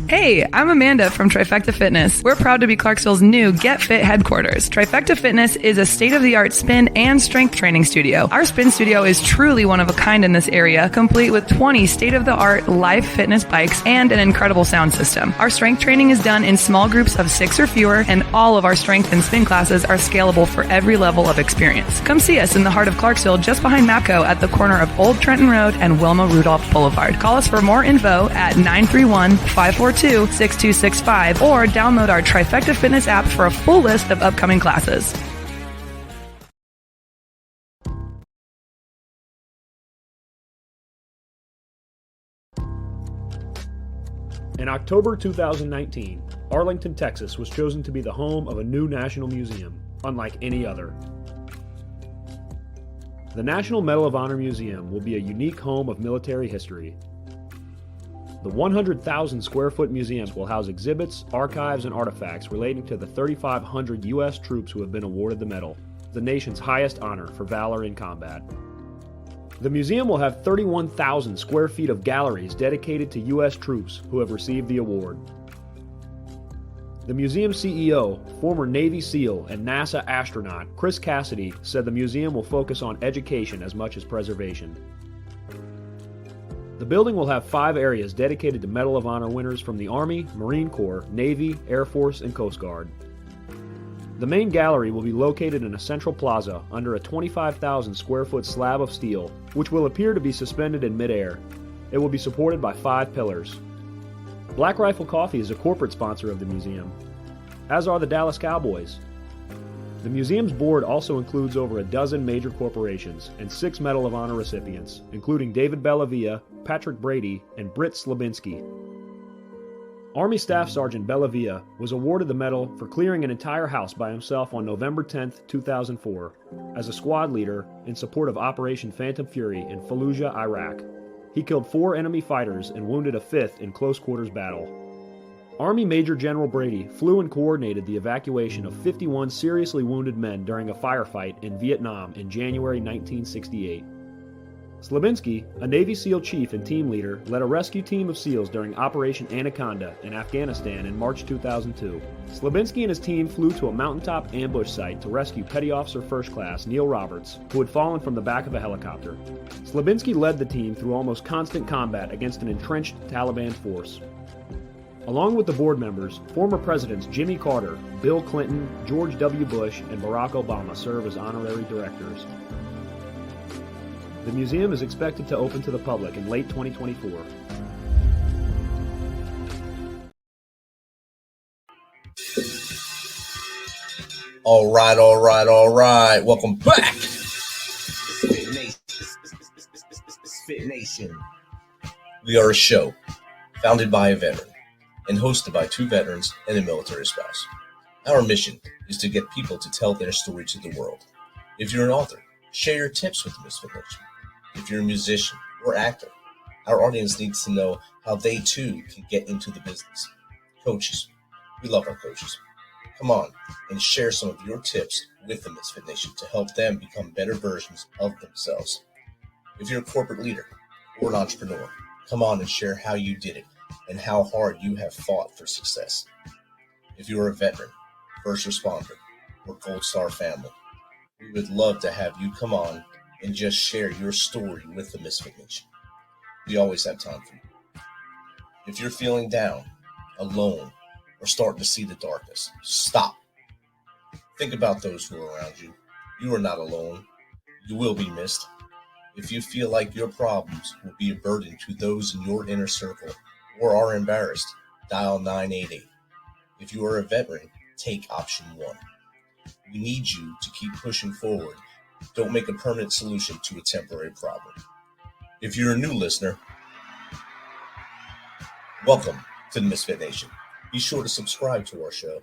Hey, I'm Amanda from Trifecta Fitness. We're proud to be Clarksville's new Get Fit headquarters. Trifecta Fitness is a state-of-the-art spin and strength training studio. Our spin studio is truly one of a kind in this area, complete with 20 state-of-the-art live fitness bikes and an incredible sound system. Our strength training is done in small groups of 6 or fewer, and all of our strength and spin classes are scalable for every level of experience. Come see us in the heart of Clarksville, just behind MAPCO at the corner of Old Trenton Road and Wilma Rudolph Boulevard. Call us for more info at 931-542-6265 or download our Trifecta Fitness app for a full list of upcoming classes. In October 2019, Arlington, Texas was chosen to be the home of a new national museum, unlike any other. The National Medal of Honor Museum will be a unique home of military history. The 100,000 square foot museums will house exhibits, archives, and artifacts relating to the 3,500 U.S. troops who have been awarded the medal, the nation's highest honor for valor in combat. The museum will have 31,000 square feet of galleries dedicated to U.S. troops who have received the award. The museum CEO, former Navy SEAL and NASA astronaut Chris Cassidy, said the museum will focus on education as much as preservation. The building will have 5 areas dedicated to Medal of Honor winners from the Army, Marine Corps, Navy, Air Force, and Coast Guard. The main gallery will be located in a central plaza under a 25,000 square foot slab of steel, which will appear to be suspended in midair. It will be supported by 5 pillars. Black Rifle Coffee is a corporate sponsor of the museum, as are the Dallas Cowboys. The museum's board also includes over a dozen major corporations and 6 Medal of Honor recipients, including David Bellavia, Patrick Brady, and Britt Slabinski. Army Staff Sergeant Bellavia was awarded the medal for clearing an entire house by himself on November 10, 2004, as a squad leader in support of Operation Phantom Fury in Fallujah, Iraq. He killed 4 enemy fighters and wounded a 5th in close quarters battle. Army Major General Brady flew and coordinated the evacuation of 51 seriously wounded men during a firefight in Vietnam in January 1968. Slabinski, a Navy SEAL chief and team leader, led a rescue team of SEALs during Operation Anaconda in Afghanistan in March 2002. Slabinski and his team flew to a mountaintop ambush site to rescue Petty Officer First Class Neil Roberts, who had fallen from the back of a helicopter. Slabinski led the team through almost constant combat against an entrenched Taliban force. Along with the board members, former presidents Jimmy Carter, Bill Clinton, George W. Bush, and Barack Obama serve as honorary directors. The museum is expected to open to the public in late 2024. All right. Welcome back. MisFitNation. We are a show founded by a veteran and hosted by 2 veterans and a military spouse. Our mission is to get people to tell their story to the world. If you're an author, share your tips with MisFitNation. If you're a musician or actor, our audience needs to know how they too can get into the business. Coaches, we love our coaches. Come on and share some of your tips with the MisFitNation to help them become better versions of themselves. If you're a corporate leader or an entrepreneur, come on and share how you did it and how hard you have fought for success. If you're a veteran, first responder, or Gold Star family, we would love to have you come on and just share your story with the MisFitNation. We always have time for you. If you're feeling down, alone, or starting to see the darkness, stop. Think about those who are around you. You are not alone. You will be missed. If you feel like your problems will be a burden to those in your inner circle or are embarrassed, dial 988. If you are a veteran, take option 1. We need you to keep pushing forward. Don't make a permanent solution to a temporary problem. If you're a new listener, welcome to the MisFitNation. Be sure to subscribe to our show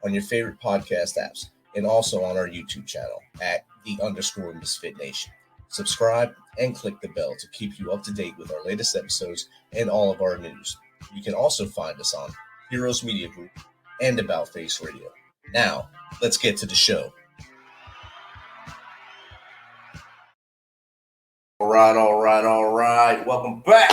on your favorite podcast apps and also on our YouTube channel at @_MisFitNation. Subscribe and click the bell to keep you up to date with our latest episodes and all of our news. You can also find us on Heroes Media Group and About Face Radio. Now, let's get to the show. All right. Welcome back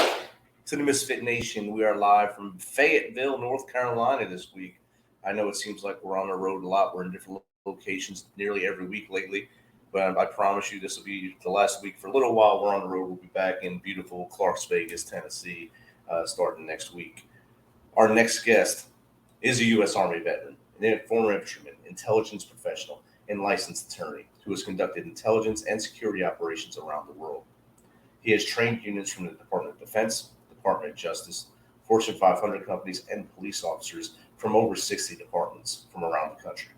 to the Misfit Nation. We are live from Fayetteville, North Carolina this week. I know it seems like we're on the road a lot. We're in different locations nearly every week lately, but I promise you this will be the last week for a little while. We're on the road. We'll be back in beautiful Clarks Vegas, Tennessee, starting next week. Our next guest is a U.S. Army veteran, a former infantryman, intelligence professional, and licensed attorney who has conducted intelligence and security operations around the world. He has trained units from the Department of Defense, Department of Justice, Fortune 500 companies, and police officers from over 60 departments from around the country.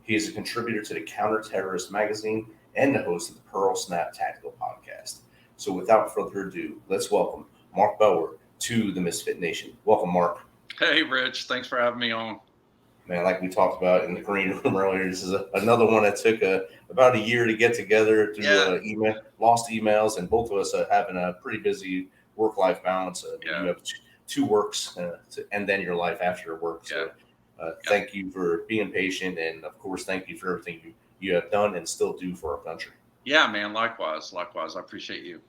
He is a contributor to the Counter-Terrorist magazine and the host of the Pearl Snap Tactical podcast. So without further ado, let's welcome Mark Booher to the Misfit Nation. Welcome, Mark. Hey, Rich. Thanks for having me on. Man, like we talked about in the green room earlier, this is another one that took about a year to get together through lost emails, and both of us having a pretty busy work-life balance. You have two works and then your life after work. So thank you for being patient, and, of course, thank you for everything you have done and still do for our country. Yeah, man, likewise. I appreciate you.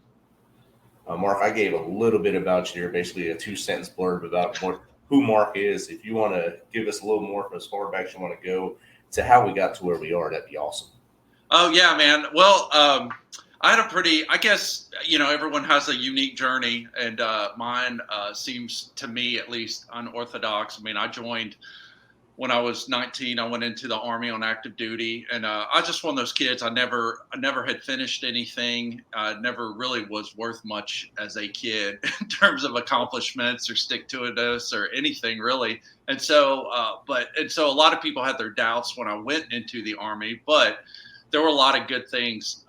Mark, I gave a little bit about you here, basically a 2-sentence blurb about who Mark is. If you want to give us a little more from as far back as you want to go to how we got to where we are, that'd be awesome. Oh, yeah, man. Well, I had I guess, everyone has a unique journey, and mine seems to me at least unorthodox. I mean, I joined when I was 19. I went into the Army on active duty, and I was just one of those kids. I never had finished anything. Never really was worth much as a kid in terms of accomplishments or stick-to-itiveness or anything really. And so, a lot of people had their doubts when I went into the Army, but there were a lot of good things.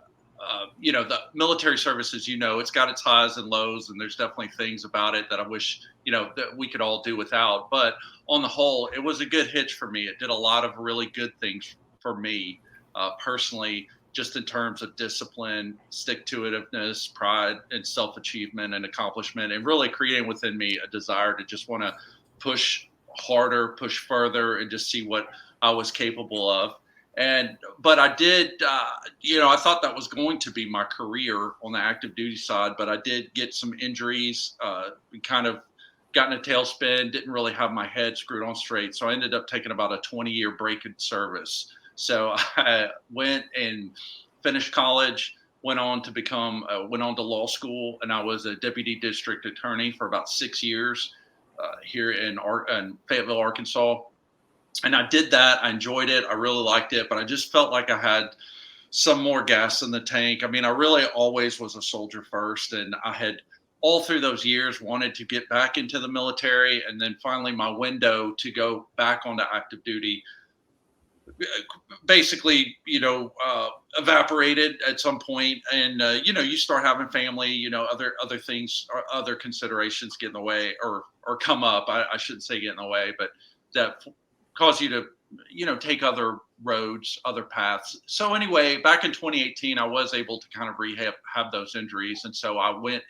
The military service, as it's got its highs and lows, and there's definitely things about it that I wish, that we could all do without. But on the whole, it was a good hitch for me. It did a lot of really good things for me personally, just in terms of discipline, stick-to-itiveness, pride, and self-achievement and accomplishment, and really creating within me a desire to just want to push harder, push further, and just see what I was capable of. But I did, I thought that was going to be my career on the active duty side, but I did get some injuries, kind of got in a tailspin, didn't really have my head screwed on straight. So I ended up taking about a 20-year break in service. So I went and finished college, went on to law school, and I was a deputy district attorney for about 6 years here in Fayetteville, Arkansas. And I did that. I enjoyed it. I really liked it, but I just felt like I had some more gas in the tank. I mean, I really always was a soldier first, and I had all through those years wanted to get back into the military, and then finally my window to go back onto active duty basically, evaporated at some point. And, you start having family, other things or other considerations get in the way or come up. I shouldn't say get in the way, but that cause you to, take other roads, other paths. So anyway, back in 2018, I was able to kind of have those injuries. And so I went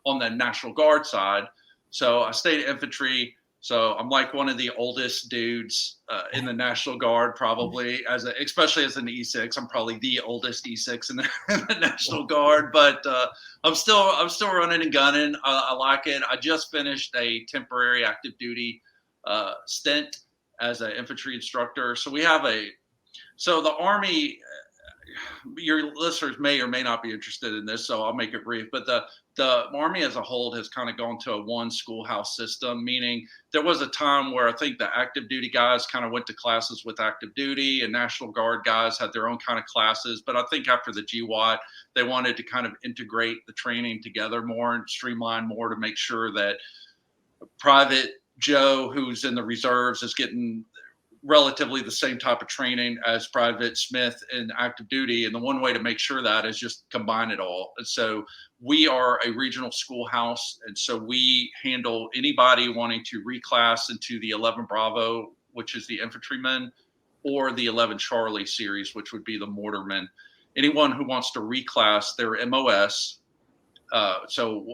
on the National Guard side. So I stayed infantry. So I'm like one of the oldest dudes in the National Guard, probably especially as an E6. I'm probably the oldest E6 in the National Guard, but I'm still running and gunning. I like it. I just finished a temporary active duty stint as an infantry instructor. So the Army, your listeners may or may not be interested in this, so I'll make it brief, but the Army as a whole has kind of gone to a one schoolhouse system, meaning there was a time where I think the active duty guys kind of went to classes with active duty, and National Guard guys had their own kind of classes. But I think after the GWAT, they wanted to kind of integrate the training together more and streamline more to make sure that Private Joe, who's in the reserves, is getting relatively the same type of training as Private Smith in active duty. And the one way to make sure that is just combine it all. And so we are a regional schoolhouse. And so we handle anybody wanting to reclass into the 11 Bravo, which is the infantrymen, or the 11 Charlie series, which would be the mortarmen. Anyone who wants to reclass their MOS. So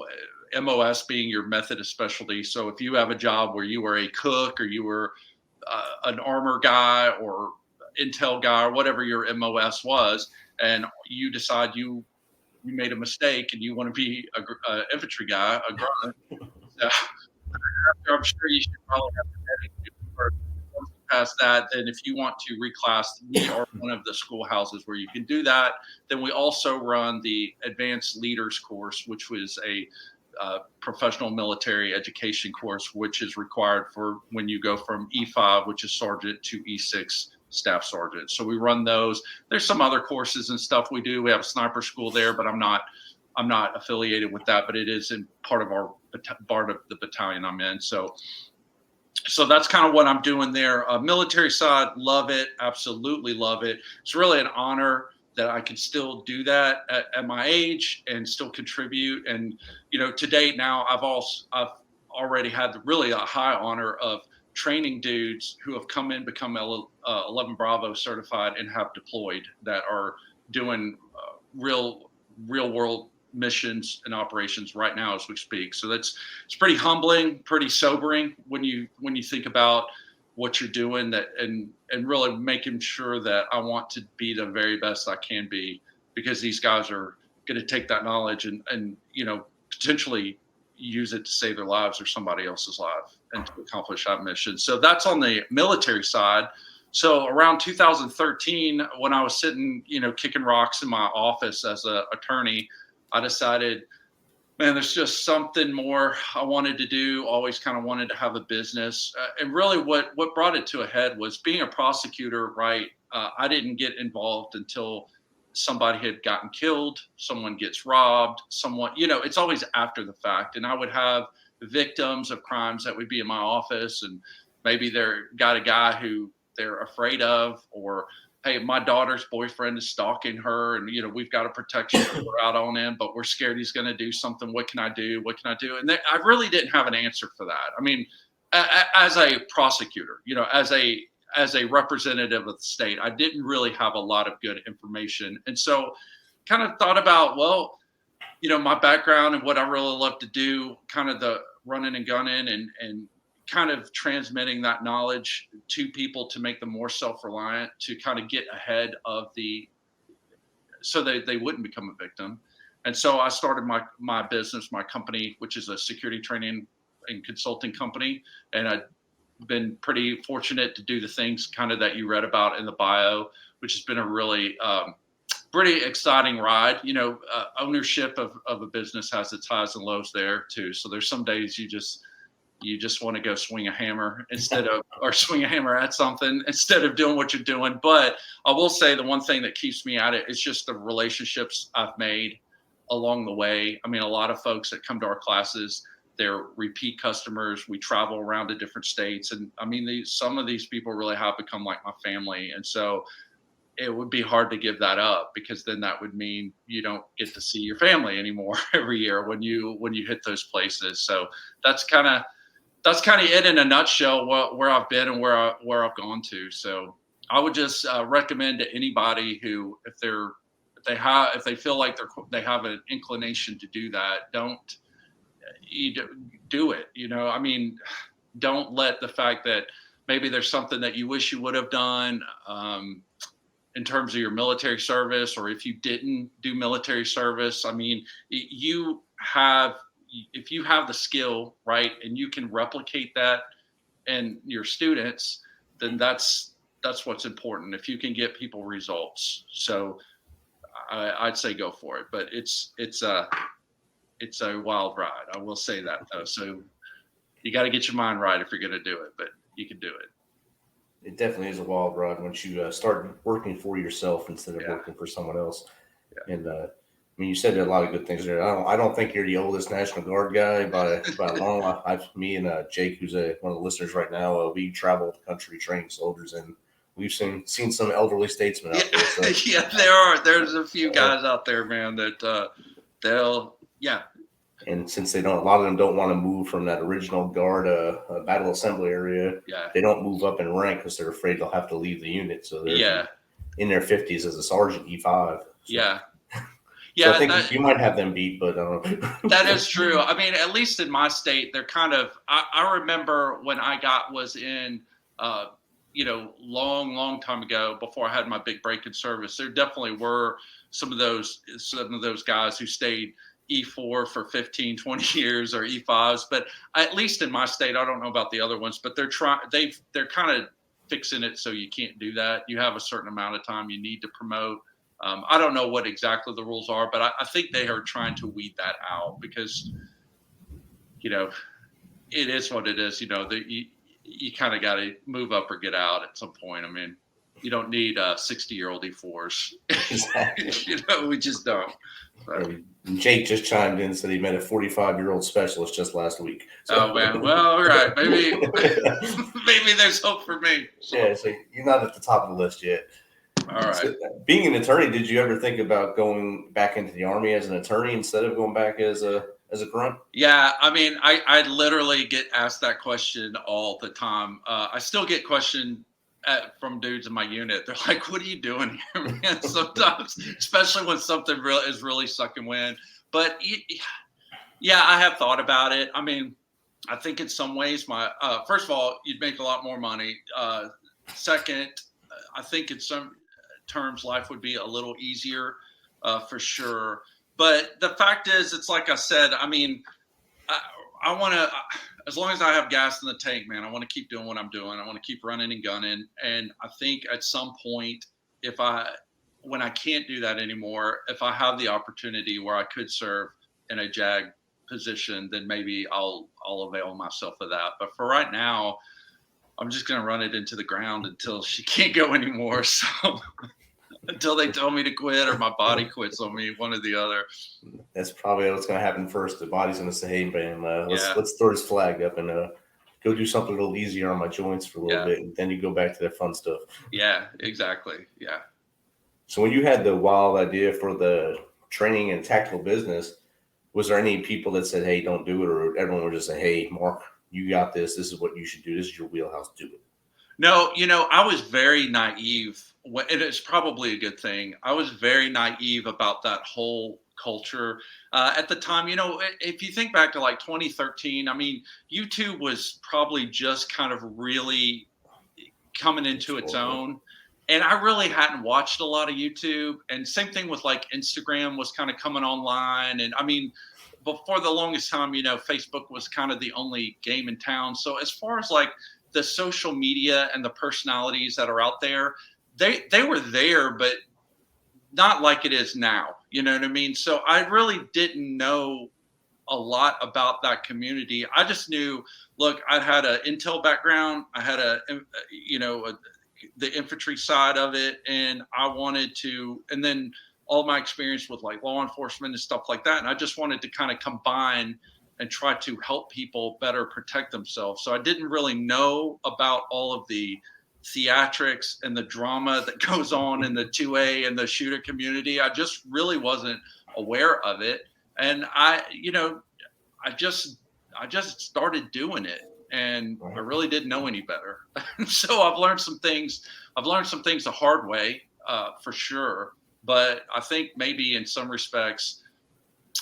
MOS being your method of specialty. So if you have a job where you were a cook or you were an armor guy or intel guy or whatever your MOS was, and you decide you you made a mistake and you want to be a infantry guy, a grunt. So I'm sure you should probably have to medic first. Once you pass that, then if you want to reclass, we are one of the schoolhouses where you can do that. Then we also run the Advanced Leaders course, which was a professional military education course, which is required for when you go from E5, which is sergeant, to E6 staff sergeant. So we run those. There's some other courses and stuff we do. We have a sniper school there, but I'm not affiliated with that, but it is in part of the battalion I'm in. So that's kind of what I'm doing there. Military side, love it. Absolutely love it. It's really an honor that I can still do that at my age and still contribute. And, to date now, I've already had really a high honor of training dudes who have come in, become 11 Bravo certified and have deployed, that are doing real world missions and operations right now as we speak. So it's pretty humbling, pretty sobering when you think about what you're doing, that and really making sure that I want to be the very best I can be, because these guys are going to take that knowledge and potentially use it to save their lives or somebody else's life and to accomplish that mission. So that's on the military side. So around 2013, when I was sitting, kicking rocks in my office as an attorney, I decided, man, there's just something more I wanted to do. Always kind of wanted to have a business. And really what brought it to a head was being a prosecutor, right? I didn't get involved until somebody had gotten killed, someone gets robbed, it's always after the fact. And I would have victims of crimes that would be in my office, and maybe they're got a guy who they're afraid of, or hey, my daughter's boyfriend is stalking her, and we've got a protection order out on him, but we're scared he's going to do something. What can I do? And I really didn't have an answer for that. I mean, as a prosecutor, as a representative of the state, I didn't really have a lot of good information. And so kind of thought about, well, my background and what I really love to do, kind of the running and gunning and kind of transmitting that knowledge to people to make them more self-reliant, to kind of get ahead of so they wouldn't become a victim. And so I started my business, my company, which is a security training and consulting company. And I've been pretty fortunate to do the things kind of that you read about in the bio, which has been a really pretty exciting ride. Ownership of a business has its highs and lows there too. So there's some days you just want to go swing a hammer or swing a hammer at something instead of doing what you're doing. But I will say the one thing that keeps me at it is just the relationships I've made along the way. I mean, a lot of folks that come to our classes, they're repeat customers. We travel around to different states. And I mean, some of these people really have become like my family. And so it would be hard to give that up, because then that would mean you don't get to see your family anymore every year when you hit those places. So that's kind of it in a nutshell, where I've been and where I've gone to. So I would just recommend to anybody who, if they feel like they have an inclination to do that, do it. I mean, don't let the fact that maybe there's something that you wish you would have done in terms of your military service, or if you didn't do military service. I mean, if you have the skill, right, and you can replicate that in your students, then that's what's important. If you can get people results. So I'd say go for it, but it's a wild ride. I will say that though. So you got to get your mind right if you're going to do it, but you can do it. It definitely is a wild ride once you start working for yourself instead of working for someone else. Yeah. And I mean, you said a lot of good things there. I don't think you're the oldest National Guard guy by a long. Me and Jake, who's one of the listeners right now, we travel the country training soldiers, and we've seen some elderly statesmen out there. So. Yeah, there's a few guys out there, man, that they'll. And since a lot of them don't want to move from that original Guard battle assembly area, they don't move up in rank because they're afraid they'll have to leave the unit. So they're in their 50s as a sergeant E5. So. Yeah. So I think you might have them beat, but I don't know. That is true. I mean, at least in my state, they're kind of. I remember when I was in, long time ago, before I had my big break in service, there definitely were some of those guys who stayed E4 for 15, 20 years or E5s. But at least in my state, I don't know about the other ones, but they're kind of fixing it so you can't do that. You have a certain amount of time you need to promote. I don't know what exactly the rules are, but I think they are trying to weed that out because, it is what it is. You kind of got to move up or get out at some point. I mean, you don't need 60-year-old E4s. Exactly. We just don't. So. Jake just chimed in and said he met a 45-year-old specialist just last week. So. Oh, man. Well, all right. Maybe there's hope for me. So. Yeah, so you're not at the top of the list yet. All right. So, being an attorney, did you ever think about going back into the Army as an attorney instead of going back as a grunt? Yeah, I mean, I literally get asked that question all the time. I still get questioned from dudes in my unit. They're like, "What are you doing here, man?" Sometimes, especially when something is really sucking wind. But yeah, I have thought about it. I mean, I think in some ways, first of all, you'd make a lot more money. Second, I think in some terms, life would be a little easier, for sure. But the fact is, it's like I said, I mean, I want to, as long as I have gas in the tank, man, I want to keep doing what I'm doing. I want to keep running and gunning. And I think at some point, when I can't do that anymore, if I have the opportunity where I could serve in a JAG position, then maybe I'll avail myself of that. But for right now, I'm just going to run it into the ground until she can't go anymore. So until they tell me to quit or my body quits on me, one or the other. That's probably what's going to happen first. The body's going to say, "Hey, man, let's throw this flag up and go do something a little easier on my joints for a little bit." And then you go back to that fun stuff. Yeah, exactly. Yeah. So when you had the wild idea for the training and tactical business, was there any people that said, "Hey, don't do it," or everyone would just say, "Hey, Mark, you got this. This is what you should do. This is your wheelhouse. Do it"? No, I was very naive. It is probably a good thing. I was very naive about that whole culture at the time. If you think back to like 2013, I mean, YouTube was probably just kind of really coming into its own. And I really hadn't watched a lot of YouTube. And same thing with like Instagram was kind of coming online. And I mean, before the longest time, Facebook was kind of the only game in town. So as far as like the social media and the personalities that are out there, they were there, but not like it is now. You know what I mean? So I really didn't know a lot about that community. I just knew, look, I had an intel background. I had the infantry side of it, and I wanted to, and then all my experience with like law enforcement and stuff like that. And I just wanted to kind of combine and try to help people better protect themselves. So I didn't really know about all of the theatrics and the drama that goes on in the 2A and the shooter community. I just really wasn't aware of it. And I just started doing it, and I really didn't know any better. So I've learned some things the hard way, for sure. But I think maybe in some respects,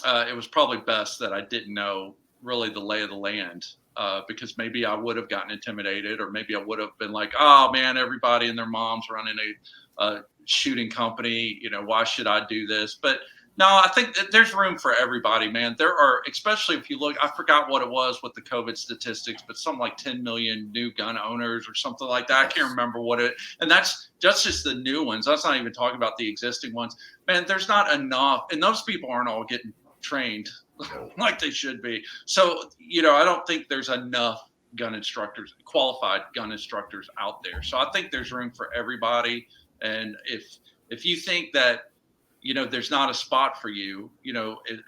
it was probably best that I didn't know really the lay of the land, because maybe I would have gotten intimidated, or maybe I would have been like, "Oh man, everybody and their mom's running a shooting company. Why should I do this?" But no, I think that there's room for everybody, man. There are, especially if you look, I forgot what it was with the COVID statistics, but something like 10 million new gun owners or something like that. I can't remember and that's just the new ones. That's not even talking about the existing ones. Man, there's not enough, and those people aren't all getting trained like they should be. So, I don't think there's enough qualified gun instructors out there. So I think there's room for everybody. And if you think that, there's not a spot for you,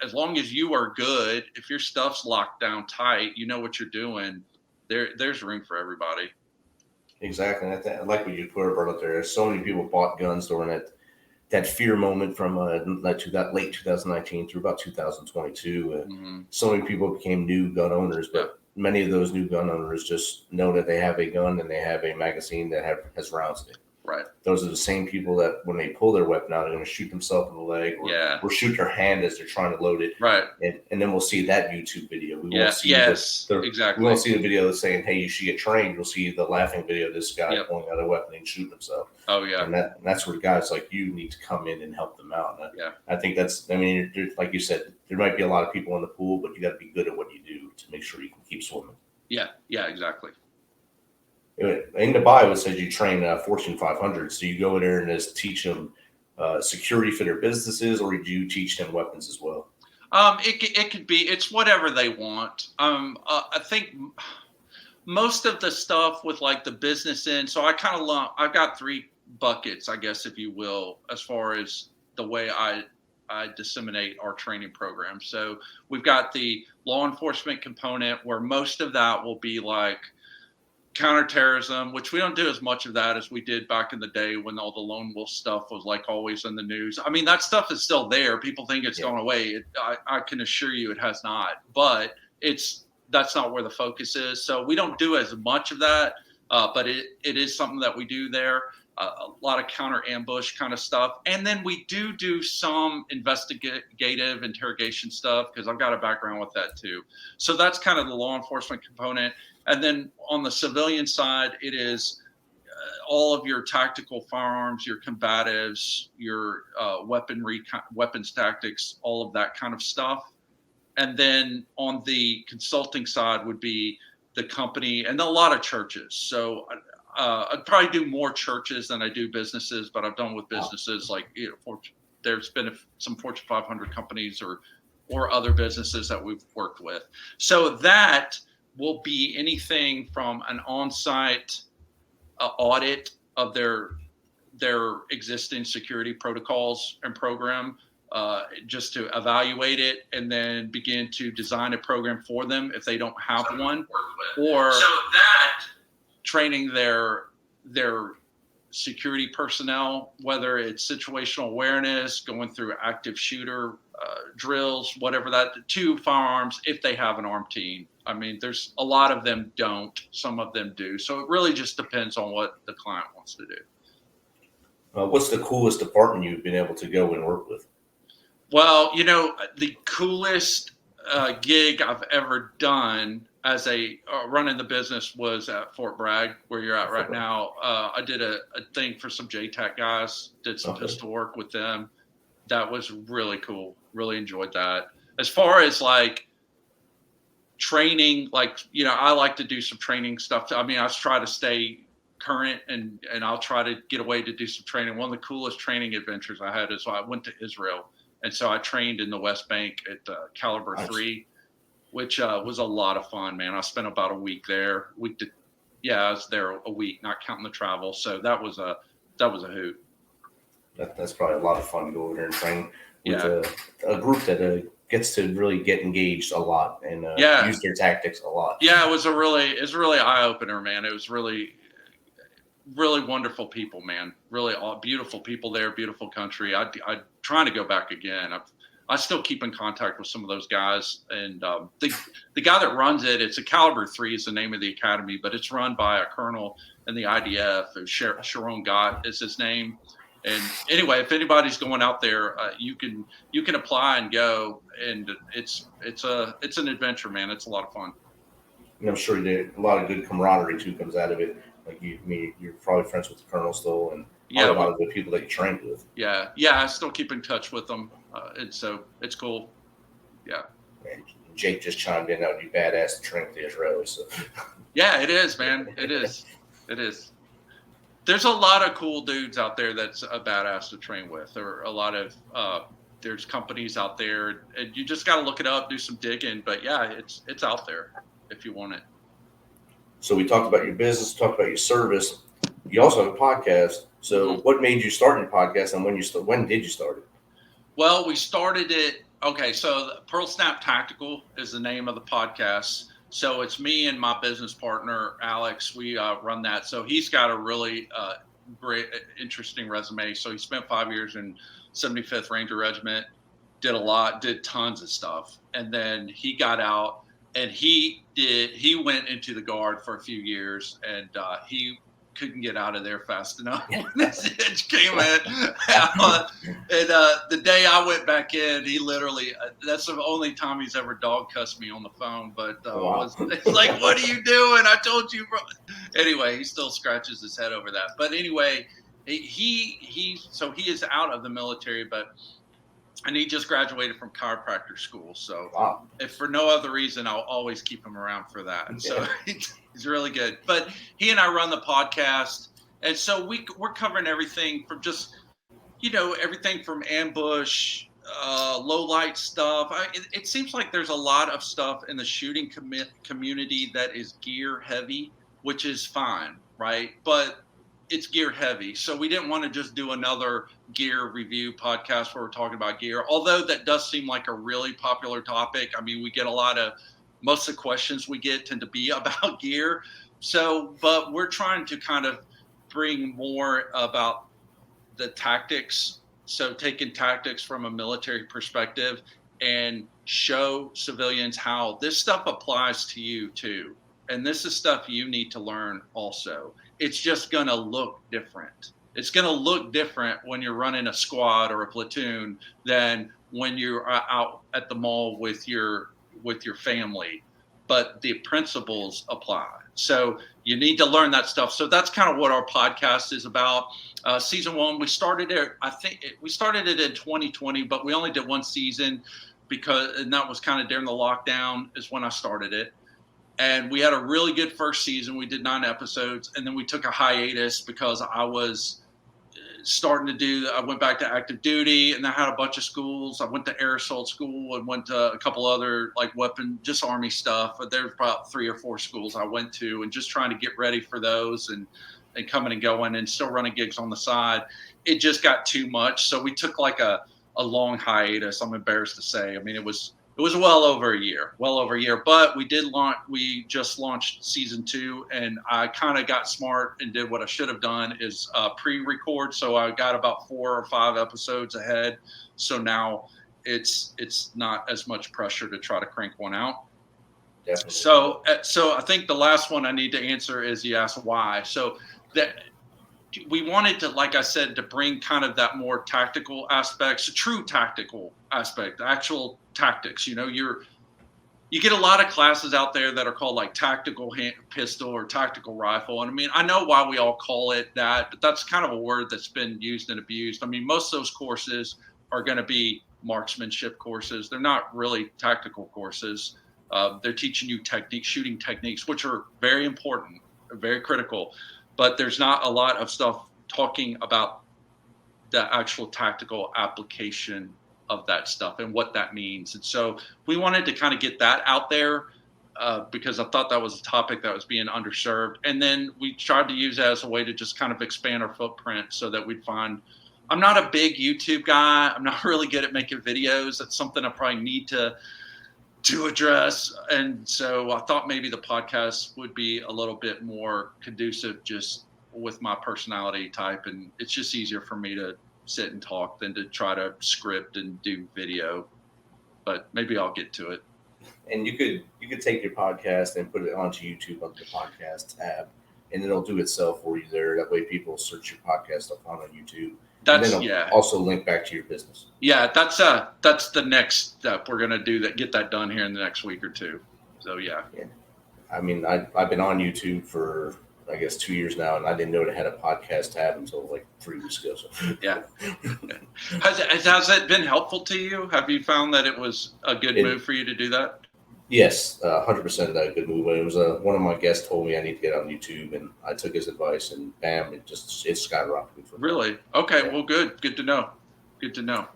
as long as you are good, if your stuff's locked down tight, you know what you're doing, there's room for everybody. Exactly. I like what you put up there. So many people bought guns during that fear moment from late 2019 through about 2022. So many people became new gun owners, but many of those new gun owners just know that they have a gun and they have a magazine that has rounds in it. Right. Those are the same people that when they pull their weapon out, are going to shoot themselves in the leg or shoot their hand as they're trying to load it. Right. And then we'll see that YouTube video. We won't see exactly. We won't see the video that's saying, hey, you should get trained. We'll see the laughing video of this guy pulling out a weapon and shooting himself. Oh, yeah. And that's where guys like you need to come in and help them out. And I think that's, I mean, like you said, there might be a lot of people in the pool, but you got to be good at what you do to make sure you can keep swimming. Yeah, exactly. In the bio, it says you train Fortune 500. So you go in there and just teach them security for their businesses, or do you teach them weapons as well? It could be. It's whatever they want. I think most of the stuff with like the business end. So I've got 3 buckets, I guess, if you will, as far as the way I disseminate our training program. So we've got the law enforcement component, where most of that will be like counterterrorism, which we don't do as much of that as we did back in the day when all the lone wolf stuff was like always in the news. I mean, that stuff is still there. People think it's gone away. I can assure you it has not, but that's not where the focus is. So we don't do as much of that, but it is something that we do there. A lot of counter ambush kind of stuff. And then we do some investigative interrogation stuff, because I've got a background with that too. So that's kind of the law enforcement component. And then on the civilian side, it is all of your tactical firearms, your combatives, your weapons tactics, all of that kind of stuff. And then on the consulting side would be the company and a lot of churches. So I'd probably do more churches than I do businesses, but I've done with businesses like, there's been some Fortune 500 companies or other businesses that we've worked with. So that will be anything from an on-site audit of their existing security protocols and program, just to evaluate it and then begin to design a program for them if they don't have one, or training their security personnel, whether it's situational awareness, going through active shooter drills, whatever that, to firearms if they have an armed team. I mean, there's a lot of them don't, some of them do. So it really just depends on what the client wants to do. What's the coolest department you've been able to go and work with? Well, the coolest gig I've ever done as a running the business was at Fort Bragg, where you're at right now. I did a thing for some JTAC guys, did some pistol work with them. That was really cool. Really enjoyed that. As far as like training, like, I like to do some training stuff. I mean, I try to stay current and I'll try to get away to do some training. One of the coolest training adventures I had is I went to Israel. And so I trained in the West Bank at Caliber 3, which was a lot of fun, man. I spent about a week there. I was there a week, not counting the travel. So that was a hoot. That's probably a lot of fun to go over there and train with a group that gets to really get engaged a lot and use their tactics a lot. Yeah, it was a really eye opener, man. It was really, really wonderful people, man. Really beautiful people there, beautiful country. I'm trying to go back again. I still keep in contact with some of those guys, and the guy that runs it, it's a Caliber 3 is the name of the academy, but it's run by a colonel in the IDF. Sharon Gott is his name. And anyway, if anybody's going out there, you can apply and go, and it's an adventure, man. It's a lot of fun. And I'm sure a lot of good camaraderie too comes out of it. Like you're probably friends with the colonel still, and a lot of the people that you trained with. Yeah, I still keep in touch with them, and so it's cool. Yeah. And Jake just chimed in. That would be badass to train with the Israelis. So. Yeah, it is, man. It is. There's a lot of cool dudes out there that's a badass to train with. There are a lot of there's companies out there, and you just got to look it up, do some digging. But yeah, it's out there if you want it. So we talked about your business, talked about your service. You also have a podcast. So what made you start your podcast, and when did you start it? Well, we started it. Okay, so Pearl Snap Tactical is the name of the podcast. So it's me and my business partner, Alex. We run that. So he's got a really great, interesting resume. So he spent 5 years in 75th Ranger Regiment, did tons of stuff. And then he got out and he went into the Guard for a few years, and he couldn't get out of there fast enough when this itch came in. And the day I went back in, he literally, that's the only time he's ever dog cussed me on the phone. But it's like, what are you doing? I told you, bro. Anyway, he still scratches his head over that. But anyway, he is out of the military, and he just graduated from chiropractor school. So if for no other reason, I'll always keep him around for that. And so he's really good. But he and I run the podcast. And so we're covering everything from just, everything from ambush, low light stuff. It seems like there's a lot of stuff in the shooting community that is gear heavy, which is fine, right? But it's gear heavy. So we didn't want to just do another gear review podcast where we're talking about gear, although that does seem like a really popular topic. I mean, we get most of the questions we get tend to be about gear. So, but we're trying to kind of bring more about the tactics. So taking tactics from a military perspective and show civilians how this stuff applies to you too. And this is stuff you need to learn also. It's just going to look different. It's going to look different when you're running a squad or a platoon than when you're out at the mall with your family. But the principles apply. So you need to learn that stuff. So that's kind of what our podcast is about. Season 1, we started it in 2020, but we only did one season and that was kind of during the lockdown is when I started it. And we had a really good first season. We did 9 episodes, and then we took a hiatus because I was I went back to active duty, and I had a bunch of schools. I went to air assault school and went to a couple other just Army stuff. But there's about 3 or 4 schools I went to, and just trying to get ready for those and coming and going and still running gigs on the side. It just got too much. So we took a long hiatus. I'm embarrassed to say. I mean, it was well over a year, but we just launched season 2, and I kind of got smart and did what I should have done is pre-record. So I got about 4 or 5 episodes ahead. So now it's not as much pressure to try to crank one out. Definitely. So I think the last one I need to answer is you asked why. So that we wanted to, like I said, to bring kind of that more tactical aspects, a true tactical aspect, actual tactics. You get a lot of classes out there that are called tactical pistol or tactical rifle. And I mean, I know why we all call it that, but that's kind of a word that's been used and abused. I mean, most of those courses are going to be marksmanship courses. They're not really tactical courses. They're teaching you shooting techniques, which are very important, very critical. But there's not a lot of stuff talking about the actual tactical application of that stuff and what that means. And so we wanted to kind of get that out there because I thought that was a topic that was being underserved. And then we tried to use it as a way to just kind of expand our footprint so that we'd find, I'm not a big YouTube guy. I'm not really good at making videos. That's something I probably need to address. And so I thought maybe the podcast would be a little bit more conducive just with my personality type. And it's just easier for me to sit and talk than to try to script and do video, but maybe I'll get to it. And you could take your podcast and put it onto YouTube on the podcast tab, and it'll do itself for you there. That way people search your podcast up on YouTube. Also link back to your business. Yeah, that's the next step. We're going to do that, get that done here in the next week or 2. So yeah. I mean, I've been on YouTube for, I guess, 2 years now, and I didn't know it had a podcast tab until 3 weeks ago. So. Yeah. Has it been helpful to you? Have you found that it was a good move for you to do that? Yes, 100% a good move. It was one of my guests told me I need to get on YouTube, and I took his advice, and bam, it skyrocketed. Really? Okay. Yeah. Well, good. Good to know. Good to know.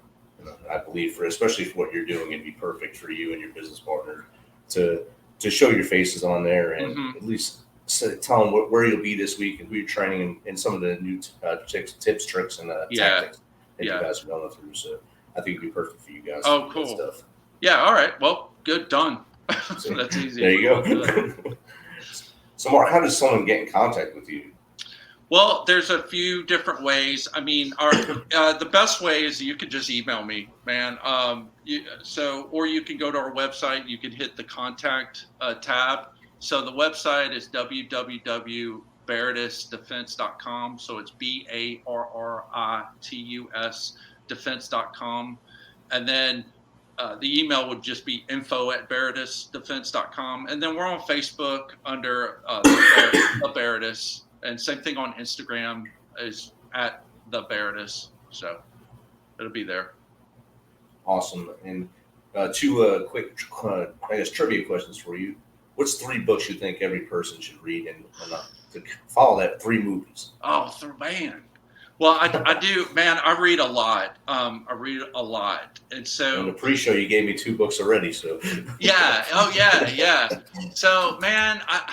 I believe especially for what you're doing, it'd be perfect for you and your business partner to show your faces on there and at least tell them where you'll be this week and who you're training and some of the new tips, tricks, and tactics that you guys are going through. So I think it'd be perfect for you guys. Oh, cool. Stuff. Yeah. All right. Well, good. Done. So that's easy. There you go. So, Mark, how does someone get in contact with you? Well, there's a few different ways. I mean, the best way is you could just email me, man. Or you can go to our website. You can hit the contact tab. So the website is www.misfitnation, barritusdefense.com. So it's BARRITUS defense.com. And then the email would just be info@barritusdefense.com. And then we're on Facebook under the Baritus. And same thing on Instagram is at the Baritus. So it'll be there. Awesome. And two quick, I guess, trivia questions for you. What's 3 books you think every person should read, and to follow that, 3 movies? Oh, man. Well, I do, man. I read a lot. And so in the pre-show, you gave me 2 books already. So yeah. Oh, yeah. So, man, I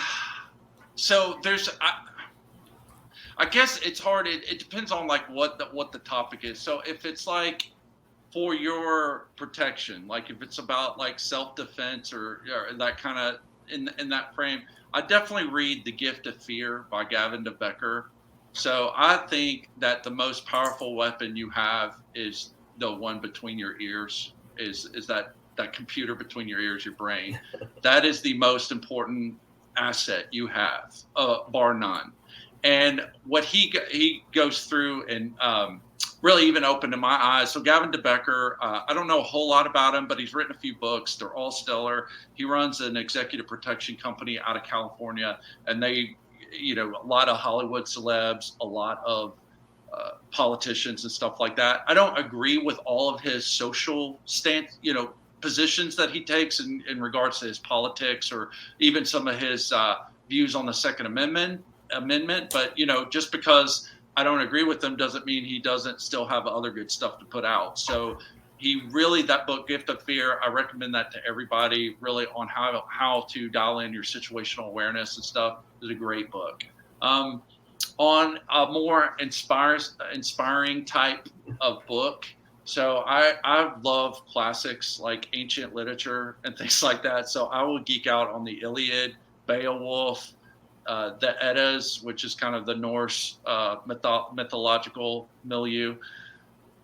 guess it's hard. It depends on like what the topic is. So if it's like for your protection, like if it's about like self-defense or that kind of in that frame, I definitely read The Gift of Fear by Gavin de Becker. So I think that the most powerful weapon you have is the one between your ears, is that computer between your ears, your brain. That is the most important asset you have, bar none. And what he goes through and really even opened my eyes. So Gavin de Becker, I don't know a whole lot about him, but he's written a few books. They're all stellar. He runs an executive protection company out of California, and they, a lot of Hollywood celebs, a lot of politicians and stuff like that. I don't agree with all of his social stance, positions that he takes in regards to his politics or even some of his views on the Second Amendment. But, just because I don't agree with him doesn't mean he doesn't still have other good stuff to put out. So that book, Gift of Fear, I recommend that to everybody really on how to dial in your situational awareness and stuff. Is a great book. On a more inspiring type of book. So I love classics like ancient literature and things like that. So I will geek out on the Iliad, Beowulf, the Eddas, which is kind of the Norse mythological milieu.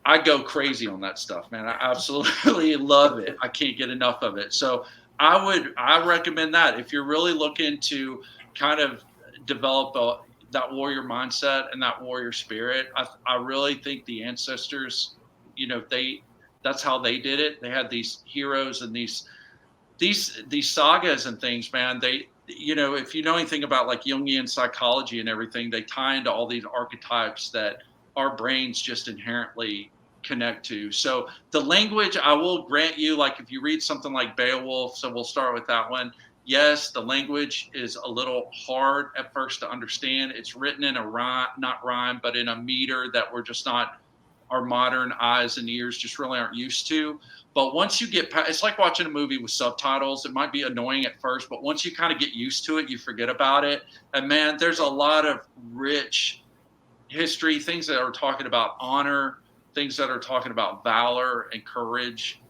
I go crazy on that stuff, man. I absolutely love it. I can't get enough of it. So I recommend that if you're really looking to kind of develop that warrior mindset and that warrior spirit. I really think the ancestors, that's how they did it. They had these heroes and these sagas and things, man. They, if you know anything about like Jungian psychology and everything, they tie into all these archetypes that our brains just inherently connect to. So the language, I will grant you, like if you read something like Beowulf, so we'll start with that one. Yes, the language is a little hard at first to understand. It's written in a rhyme, not rhyme, but in a meter that we're just not, our modern eyes and ears just really aren't used to. But once you get past, it's like watching a movie with subtitles. It might be annoying at first, but once you kind of get used to it, you forget about it. And man, there's a lot of rich history, things that are talking about honor, things that are talking about valor and courage.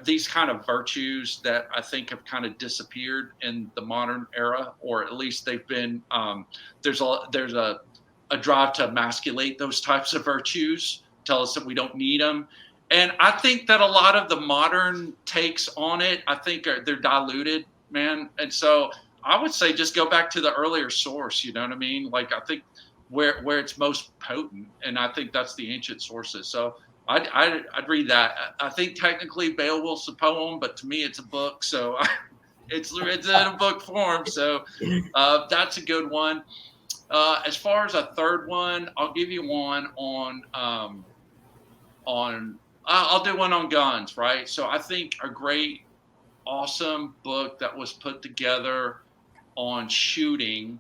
These kind of virtues that I think have kind of disappeared in the modern era, or at least they've been, there's a drive to emasculate those types of virtues, tell us that we don't need them. And I think that a lot of the modern takes on it, I think they're diluted, man. And so I would say just go back to the earlier source, you know what I mean? Like I think where it's most potent, and I think that's the ancient sources. So I'd read that. I think technically Beowulf's a poem, but to me it's a book. So it's in a book form. So that's a good one. As far as a third one, I'll give you one I'll do one on guns, right? So I think a great, awesome book that was put together on shooting.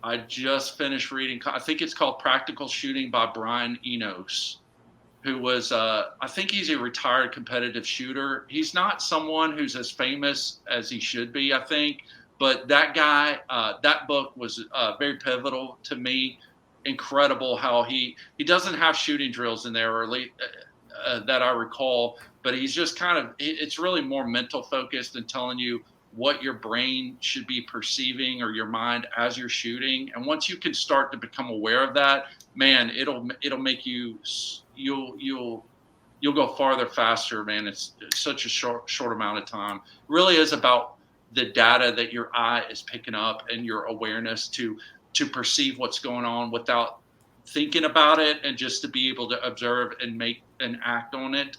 I just finished reading. I think it's called Practical Shooting by Brian Enos, who was, I think he's a retired competitive shooter. He's not someone who's as famous as he should be, I think. But that guy, that book was very pivotal to me. Incredible how he doesn't have shooting drills in there, or at least that I recall. But he's just kind of, it's really more mental focused and telling you what your brain should be perceiving or your mind as you're shooting. And once you can start to become aware of that, man, it'll make you, you'll go farther faster, man. It's such a short amount of time. It really is about the data that your eye is picking up and your awareness to to perceive what's going on without thinking about it, and just to be able to observe and make and act on it.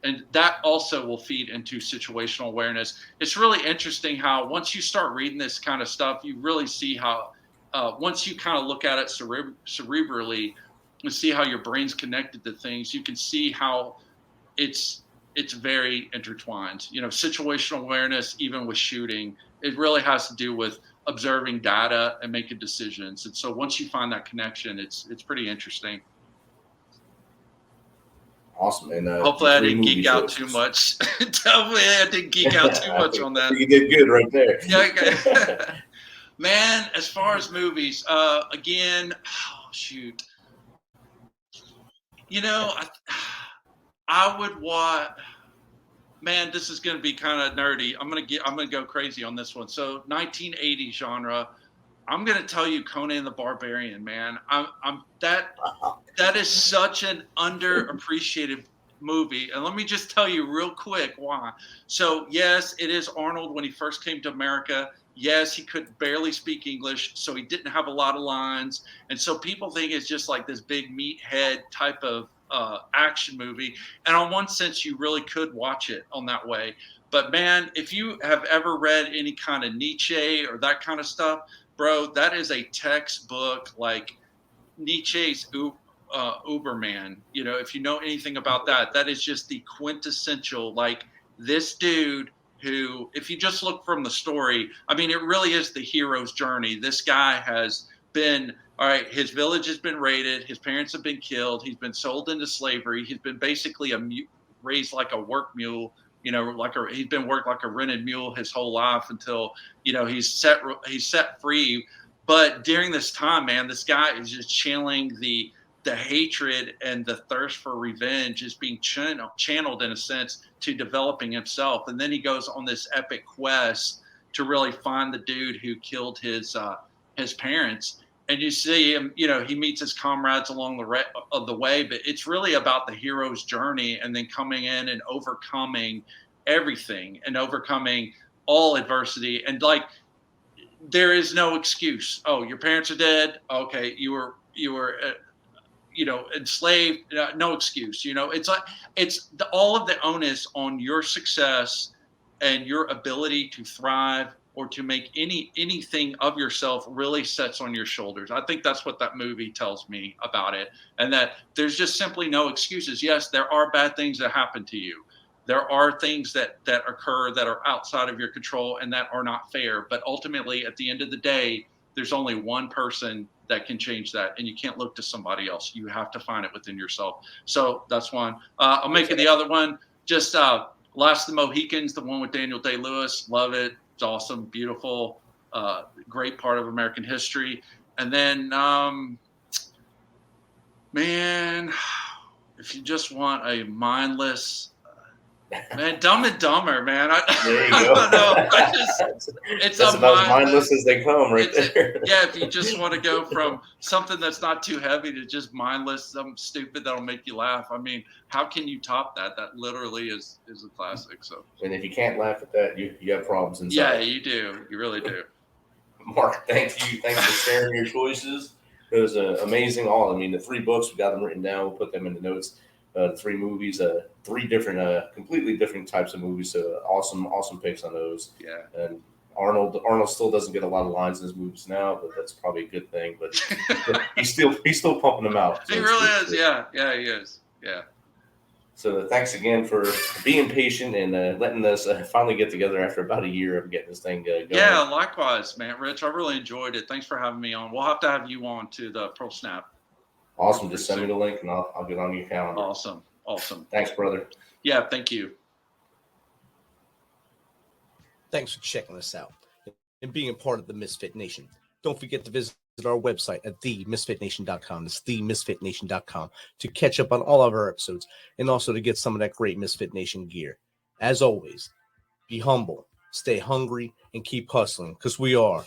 And that also will feed into situational awareness. It's really interesting how once you start reading this kind of stuff, you really see how once you kind of look at it cerebrally and see how your brain's connected to things, you can see how it's very intertwined. You know, situational awareness, even with shooting, it really has to do with observing data and making decisions. And so once you find that connection, it's pretty interesting. Awesome. And hopefully I didn't geek out too much. Hopefully I didn't geek out too much on that. You did good right there. Yeah, okay. Man, as far as movies, again, shoot. You know, I would watch. Man, this is going to be kind of nerdy. I'm going to go crazy on this one. So 1980 genre. I'm going to tell you Conan the Barbarian, man. That is such an underappreciated movie. And let me just tell you real quick why. So yes, it is Arnold when he first came to America. Yes, he could barely speak English, so he didn't have a lot of lines. And so people think it's just like this big meathead type of action movie. And on one sense, you really could watch it on that way. But man, if you have ever read any kind of Nietzsche or that kind of stuff, bro, that is a textbook, like Nietzsche's Uberman. You know, if you know anything about that, that is just the quintessential, like this dude who, if you just look from the story, I mean, it really is the hero's journey. This guy has been, all right, his village has been raided. His parents have been killed. He's been sold into slavery. He's been basically raised like a work mule. You know, he's been worked like a rented mule his whole life until, you know, he's set free. But during this time, man, this guy is just channeling the hatred and the thirst for revenge is being channeled in a sense to developing himself. And then he goes on this epic quest to really find the dude who killed his parents. And you see him, you know, he meets his comrades along the way, but it's really about the hero's journey and then coming in and overcoming everything and overcoming all adversity. And like, there is no excuse. Oh, your parents are dead. Okay. You were, you know, enslaved. No excuse. You know, it's like, all of the onus on your success and your ability to thrive or to make anything of yourself really sets on your shoulders. I think that's what that movie tells me about it. And that there's just simply no excuses. Yes, there are bad things that happen to you. There are things that occur that are outside of your control and that are not fair. But ultimately, at the end of the day, there's only one person that can change that. And you can't look to somebody else. You have to find it within yourself. So that's one. I'll make it the other one. Just Last of the Mohicans, the one with Daniel Day-Lewis. Love it. It's awesome, beautiful, great part of American history. And then, man, if you just want a mindless, man, Dumb and Dumber, man. There you go. I don't know. It's that's about as mindless as they come, right there. Yeah, if you just want to go from something that's not too heavy to just mindless, something stupid that'll make you laugh. I mean, how can you top that? That literally is a classic. So, and if you can't laugh at that, you have problems inside. Yeah, you do. You really do. Mark, thank you. Thanks for sharing your choices. It was amazing. I mean, the 3 books, we got them written down. We'll put them in the notes. 3 movies, 3 different, completely different types of movies. So awesome picks on those. Yeah. And Arnold still doesn't get a lot of lines in his movies now, but that's probably a good thing. But he's still pumping them out. So he really is. Yeah, he is. Yeah. So thanks again for being patient and letting us finally get together after about a year of getting this thing going. Yeah, likewise, man. Rich, I really enjoyed it. Thanks for having me on. We'll have to have you on to the Pearl Snap. Awesome. Just send me the link and I'll get on your calendar. Awesome. Thanks, brother. Yeah, thank you. Thanks for checking us out and being a part of the Misfit Nation. Don't forget to visit our website at themisfitnation.com. It's themisfitnation.com to catch up on all of our episodes and also to get some of that great Misfit Nation gear. As always, be humble, stay hungry, and keep hustling because we are